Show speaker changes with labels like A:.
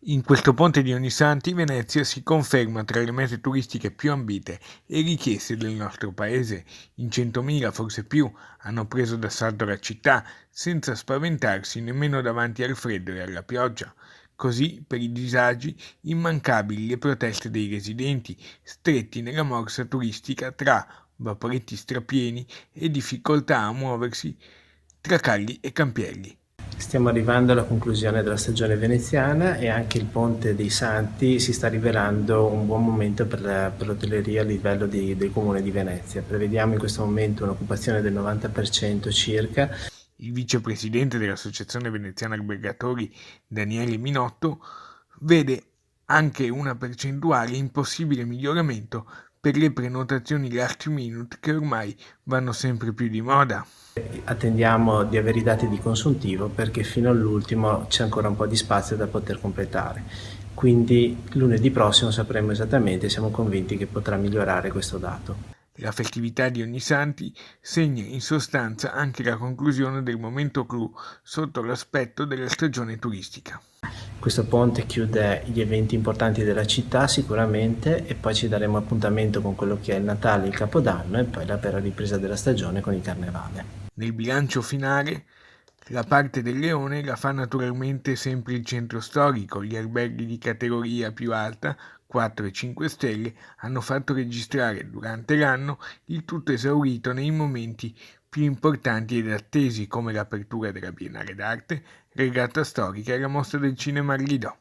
A: In questo ponte di Ognissanti, Venezia si conferma tra le mete turistiche più ambite e richieste del nostro paese. In 100.000, forse più, hanno preso d'assalto la città, senza spaventarsi nemmeno davanti al freddo e alla pioggia. Così, per i disagi, immancabili le proteste dei residenti, stretti nella morsa turistica tra vaporetti strapieni e difficoltà a muoversi tra calli e campielli.
B: Stiamo arrivando alla conclusione della stagione veneziana e anche il Ponte dei Santi si sta rivelando un buon momento per l'hotelleria a livello del Comune di Venezia. Prevediamo in questo momento un'occupazione del 90% circa.
A: Il vicepresidente dell'Associazione Veneziana Albergatori, Daniele Minotto, vede anche una percentuale in possibile miglioramento per le prenotazioni last minute che ormai vanno sempre più di moda.
B: Attendiamo di avere i dati di consuntivo perché fino all'ultimo c'è ancora un po' di spazio da poter completare. Quindi lunedì prossimo sapremo esattamente, siamo convinti che potrà migliorare questo dato.
A: La festività di Ognissanti segna in sostanza anche la conclusione del momento clou sotto l'aspetto della stagione turistica.
B: Questo ponte chiude gli eventi importanti della città sicuramente e poi ci daremo appuntamento con quello che è il Natale e il Capodanno e poi la vera ripresa della stagione con il Carnevale.
A: Nel bilancio finale, la parte del leone la fa naturalmente sempre il centro storico. Gli alberghi di categoria più alta, 4 e 5 stelle, hanno fatto registrare durante l'anno il tutto esaurito nei momenti più importanti ed attesi, come l'apertura della Biennale d'Arte, Regata Storica e la Mostra del Cinema al Lido.